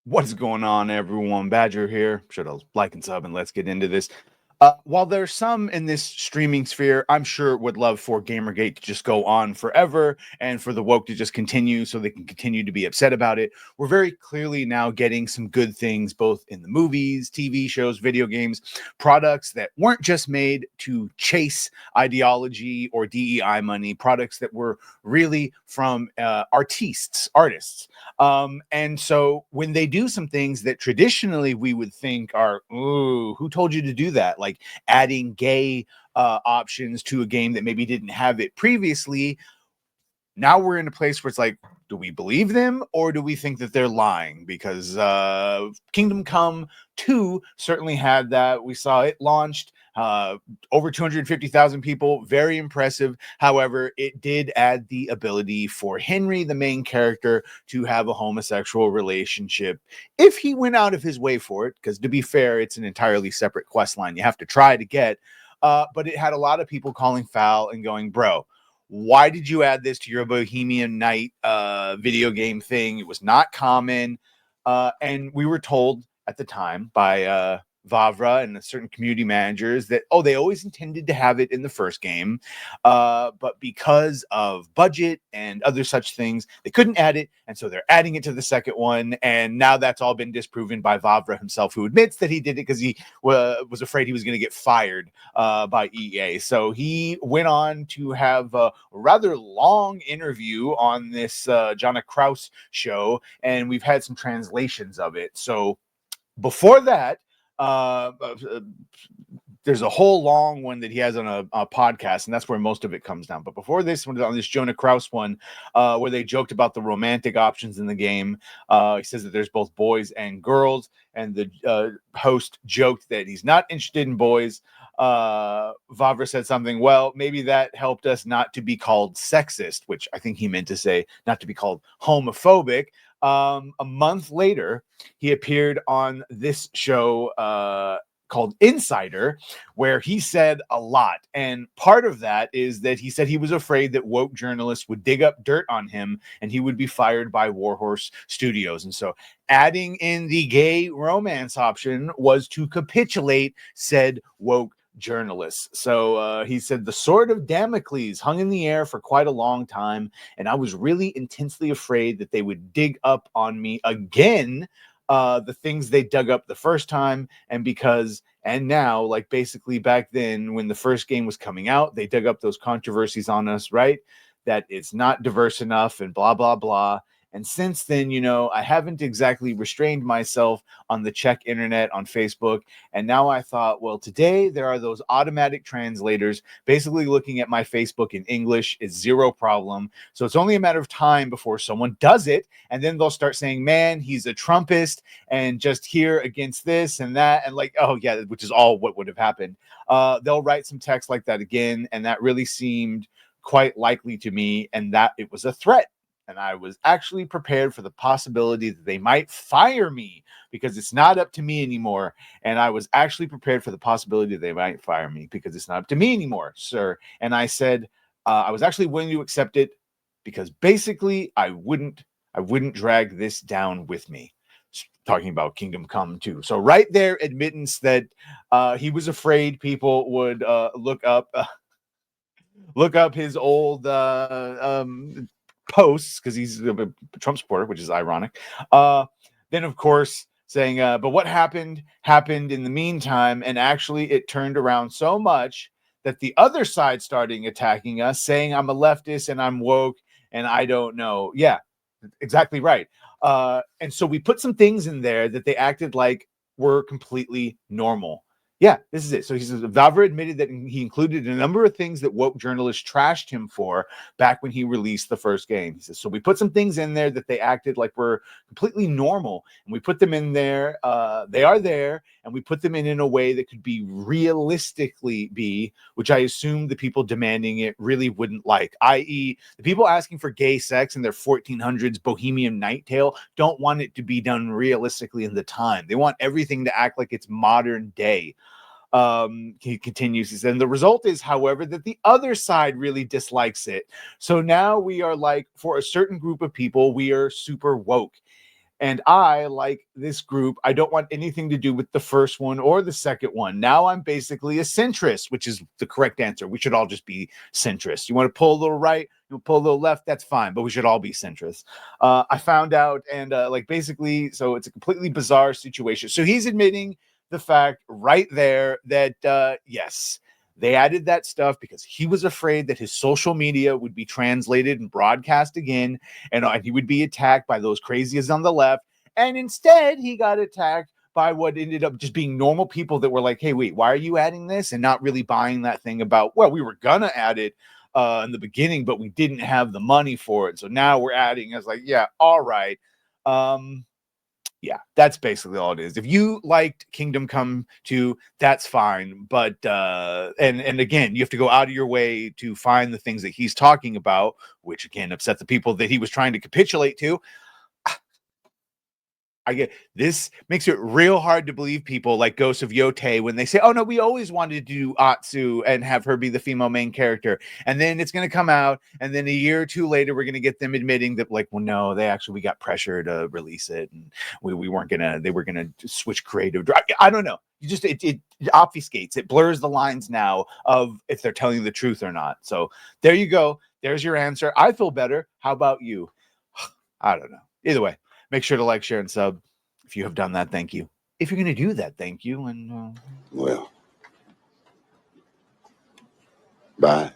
What's going on, everyone? Badger here. Should have like and sub, and let's get into this. While there's some in this streaming sphere, I'm sure would love for Gamergate to just go on forever and for the woke to just continue so they can continue to be upset about it. We're very clearly now getting some good things, both in the movies, TV shows, video games, products that weren't just made to chase ideology or DEI money, products that were really from artists. And so when they do some things that traditionally we would think are, ooh, who told you to do that? Like adding gay options to a game that maybe didn't have it previously. Now we're in a place where it's like, do we believe them or do we think that they're lying? Because Kingdom Come 2 certainly had that. We saw it launched. Over 250,000 people, very impressive. However, it did add the ability for Henry, the main character, to have a homosexual relationship if he went out of his way for it. Because to be fair, it's an entirely separate quest line you have to try to get. But it had a lot of people calling foul and going, bro, why did you add this to your Bohemian Night video game thing? It was not common. And we were told at the time by Vavra and certain community managers that, oh, they always intended to have it in the first game. But because of budget and other such things, they couldn't add it. And so they're adding it to the second one. And now that's all been disproven by Vavra himself, who admits that he did it because he was afraid he was going to get fired by EA. So he went on to have a rather long interview on this Jana Kraus show. And we've had some translations of it. So before that, there's a whole long one that he has on a podcast, and that's where most of it comes down. But before this one, on this Jonah Kraus one, where they joked about the romantic options in the game, he says that there's both boys and girls, and the host joked that he's not interested in boys. Vavra said something, well, maybe that helped us not to be called sexist, which I think he meant to say not to be called homophobic. A month later, he appeared on this show called Insider, where he said a lot. And part of that is that he said he was afraid that woke journalists would dig up dirt on him and he would be fired by Warhorse Studios. And so adding in the gay romance option was to capitulate said woke journalists. So he said the sword of Damocles hung in the air for quite a long time, and I was really intensely afraid that they would dig up on me again the things they dug up the first time. And now, like basically back then when the first game was coming out, they dug up those controversies on us, right? That it's not diverse enough and blah, blah, blah. And since then, I haven't exactly restrained myself on the Czech internet, on Facebook. And now I thought, well, today there are those automatic translators basically looking at my Facebook in English. It's zero problem. So it's only a matter of time before someone does it. And then they'll start saying, man, he's a Trumpist and just here against this and that. And like, oh, yeah, which is all what would have happened. They'll write some text like that again. And that really seemed quite likely to me, and that it was a threat. And I was actually prepared for the possibility that they might fire me because it's not up to me anymore. And I was actually prepared for the possibility that they might fire me because it's not up to me anymore, sir. And I said, I was actually willing to accept it because basically I wouldn't drag this down with me. Talking about Kingdom Come 2. So right there, admittance that he was afraid people would look up his old posts because he's a Trump supporter, which is ironic. Then, of course, saying, but what happened in the meantime. And actually, it turned around so much that the other side started attacking us, saying I'm a leftist and I'm woke and I don't know. Yeah, exactly right. And so we put some things in there that they acted like were completely normal. Yeah, this is it. So he says Vavra admitted that he included a number of things that woke journalists trashed him for back when he released the first game. He says, so we put some things in there that they acted like were completely normal, and we put them in there. They are there, and we put them in a way that could be realistically be, which I assume the people demanding it really wouldn't like, i.e. the people asking for gay sex in their 1400s Bohemian Night Tale don't want it to be done realistically in the time. They want everything to act like it's modern day. He continues, he said, and the result is, however, that the other side really dislikes it. So now we are like, for a certain group of people, we are super woke. And I, like this group, I don't want anything to do with the first one or the second one. Now I'm basically a centrist, which is the correct answer. We should all just be centrist. You want to pull a little right, you pull a little left, that's fine, but we should all be centrist. I found out, and like basically, so it's a completely bizarre situation. So he's admitting the fact right there that yes, they added that stuff because he was afraid that his social media would be translated and broadcast again, and he would be attacked by those crazies on the left. And instead, he got attacked by what ended up just being normal people that were like, hey, wait, why are you adding this? And not really buying that thing about, well, we were going to add it in the beginning, but we didn't have the money for it. So now we're adding. I was like, yeah, all right. Yeah, that's basically all it is. If you liked Kingdom Come 2, that's fine. But and again, you have to go out of your way to find the things that he's talking about, which again upset the people that he was trying to capitulate to. I get this makes it real hard to believe people like Ghost of Yote when they say, "Oh no, we always wanted to do Atsu and have her be the female main character," and then it's going to come out, and then a year or two later, we're going to get them admitting that, like, well, no, we got pressure to release it, and we weren't gonna, they were gonna switch creative. I don't know. You just it obfuscates, it blurs the lines now of if they're telling you the truth or not. So there you go. There's your answer. I feel better. How about you? I don't know. Either way. Make sure to like, share, and sub. If you have done that, thank you. If you're going to do that, thank you. And well, bye.